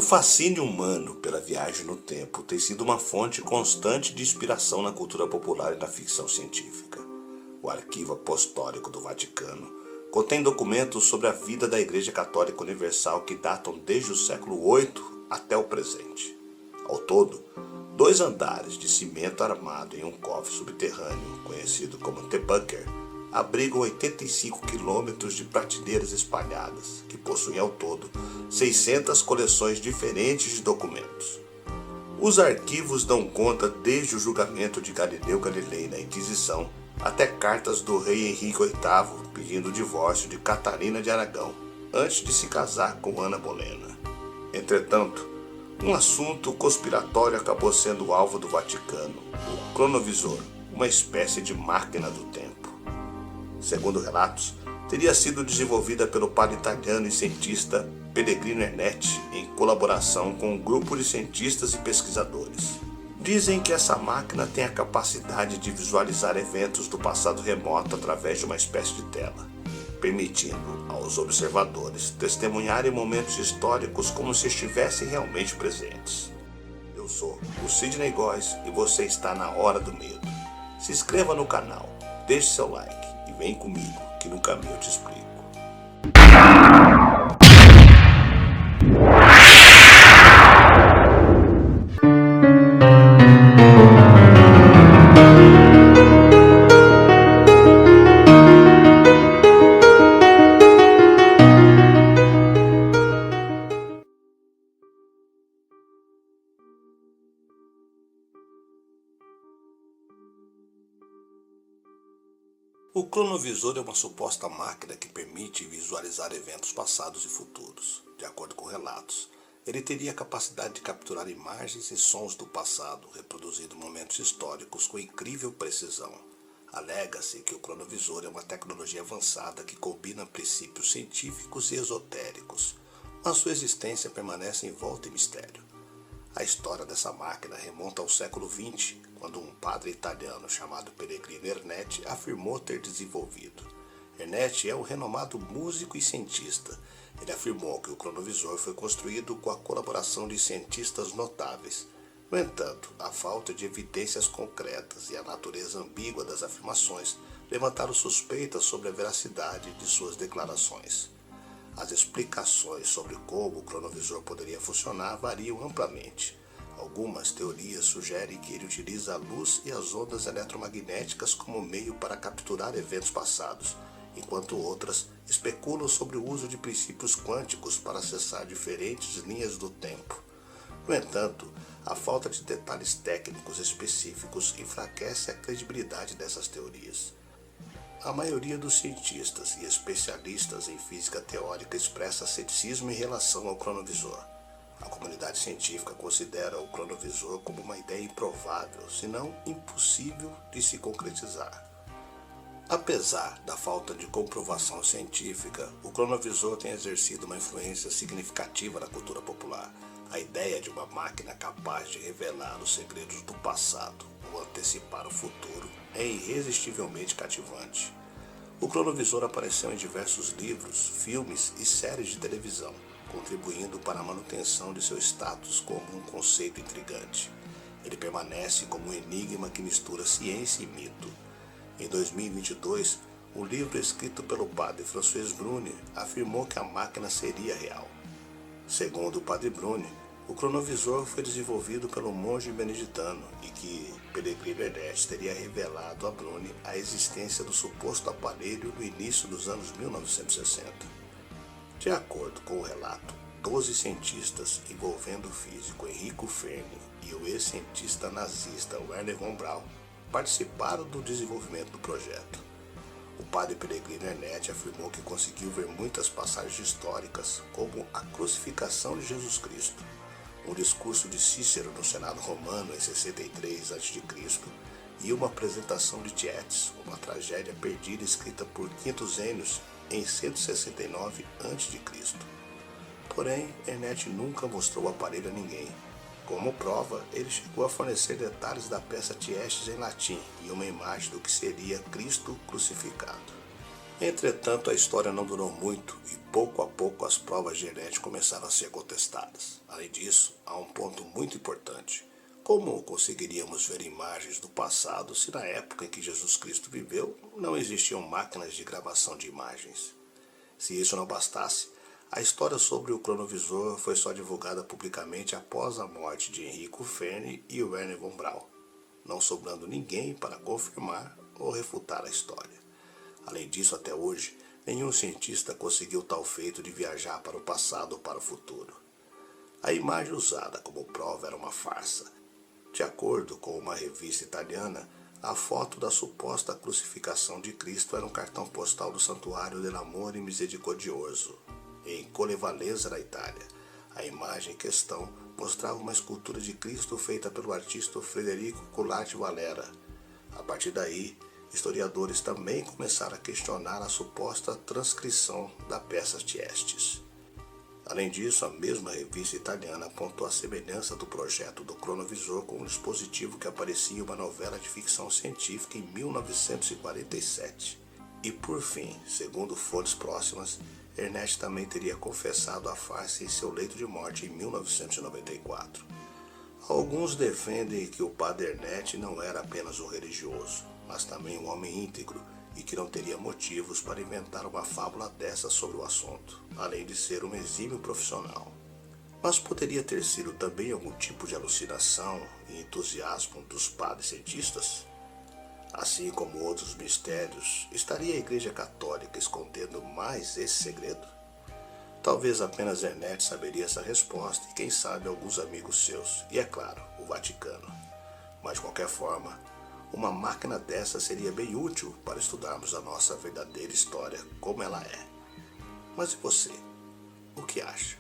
O fascínio humano pela viagem no tempo tem sido uma fonte constante de inspiração na cultura popular e na ficção científica. O Arquivo Apostólico do Vaticano contém documentos sobre a vida da Igreja Católica Universal que datam desde o século VIII até o presente. Ao todo, 2 andares de cimento armado em um cofre subterrâneo, conhecido como The Bunker, abrigam 85 quilômetros de prateleiras espalhadas, que possuem ao todo 600 coleções diferentes de documentos. Os arquivos dão conta desde o julgamento de Galileu Galilei na Inquisição até cartas do rei Henrique VIII pedindo o divórcio de Catarina de Aragão, antes de se casar com Ana Bolena. Entretanto, um assunto conspiratório acabou sendo alvo do Vaticano, o cronovisor, uma espécie de máquina do tempo. Segundo relatos, teria sido desenvolvida pelo padre italiano e cientista Pellegrino Ernetti em colaboração com um grupo de cientistas e pesquisadores. Dizem que essa máquina tem a capacidade de visualizar eventos do passado remoto através de uma espécie de tela, permitindo aos observadores testemunharem momentos históricos como se estivessem realmente presentes. Eu sou o Sidney Góes e você está na Hora do Medo. Se inscreva no canal, deixe seu like e vem comigo que no caminho eu te explico. O cronovisor é uma suposta máquina que permite visualizar eventos passados e futuros. De acordo com relatos, ele teria a capacidade de capturar imagens e sons do passado, reproduzindo momentos históricos com incrível precisão. Alega-se que o cronovisor é uma tecnologia avançada que combina princípios científicos e esotéricos, mas sua existência permanece envolta em mistério. A história dessa máquina remonta ao século XX, quando um padre italiano chamado Pellegrino Ernetti afirmou ter desenvolvido. Ernetti é um renomado músico e cientista. Ele afirmou que o cronovisor foi construído com a colaboração de cientistas notáveis. No entanto, a falta de evidências concretas e a natureza ambígua das afirmações levantaram suspeitas sobre a veracidade de suas declarações. As explicações sobre como o cronovisor poderia funcionar variam amplamente. Algumas teorias sugerem que ele utiliza a luz e as ondas eletromagnéticas como meio para capturar eventos passados, enquanto outras especulam sobre o uso de princípios quânticos para acessar diferentes linhas do tempo. No entanto, a falta de detalhes técnicos específicos enfraquece a credibilidade dessas teorias. A maioria dos cientistas e especialistas em física teórica expressa ceticismo em relação ao cronovisor. A comunidade científica considera o cronovisor como uma ideia improvável, se não impossível de se concretizar. Apesar da falta de comprovação científica, o cronovisor tem exercido uma influência significativa na cultura popular. A ideia de uma máquina capaz de revelar os segredos do passado ou antecipar o futuro é irresistivelmente cativante. O cronovisor apareceu em diversos livros, filmes e séries de televisão, contribuindo para a manutenção de seu status como um conceito intrigante. Ele permanece como um enigma que mistura ciência e mito. Em 2022, um livro escrito pelo padre François Bruni afirmou que a máquina seria real. Segundo o padre Bruni, o cronovisor foi desenvolvido pelo monge beneditano e que Pellegrino Ernetti teria revelado a Bruni a existência do suposto aparelho no início dos anos 1960. De acordo com o relato, 12 cientistas, envolvendo o físico Enrico Fermi e o ex-cientista nazista Wernher von Braun, participaram do desenvolvimento do projeto. O padre Pellegrino Ernetti afirmou que conseguiu ver muitas passagens históricas, como a crucificação de Jesus Cristo, um discurso de Cícero no Senado Romano em 63 a.C. e uma apresentação de Tietz, uma tragédia perdida escrita por Quinto Zênios em 169 a.C. Porém, Ernetti nunca mostrou o aparelho a ninguém. Como prova, ele chegou a fornecer detalhes da peça Tietz em latim e uma imagem do que seria Cristo crucificado. Entretanto, a história não durou muito e pouco a pouco as provas de Ernest começaram a ser contestadas. Além disso, há um ponto muito importante. Como conseguiríamos ver imagens do passado se na época em que Jesus Cristo viveu não existiam máquinas de gravação de imagens? Se isso não bastasse, a história sobre o cronovisor foi só divulgada publicamente após a morte de Enrico Fermi e Wernher von Braun, não sobrando ninguém para confirmar ou refutar a história. Além disso, até hoje, nenhum cientista conseguiu tal feito de viajar para o passado ou para o futuro. A imagem usada como prova era uma farsa. De acordo com uma revista italiana, a foto da suposta crucificação de Cristo era um cartão postal do Santuário dell'Amore Misericordioso, em Collevalenza, na Itália. A imagem em questão mostrava uma escultura de Cristo feita pelo artista Federico Colatti Valera. A partir daí, historiadores também começaram a questionar a suposta transcrição da peça Tiestes. Além disso, a mesma revista italiana apontou a semelhança do projeto do cronovisor com um dispositivo que aparecia em uma novela de ficção científica em 1947. E por fim, segundo fontes próximas, Ernest também teria confessado a farsa em seu leito de morte em 1994. Alguns defendem que o padre Ernest não era apenas um religioso, mas também um homem íntegro e que não teria motivos para inventar uma fábula dessa sobre o assunto, além de ser um exímio profissional. Mas poderia ter sido também algum tipo de alucinação e entusiasmo dos padres cientistas? Assim como outros mistérios, estaria a Igreja Católica escondendo mais esse segredo? Talvez apenas Ernest saberia essa resposta e quem sabe alguns amigos seus, e é claro, o Vaticano. Mas de qualquer forma, uma máquina dessa seria bem útil para estudarmos a nossa verdadeira história como ela é. Mas e você? O que acha?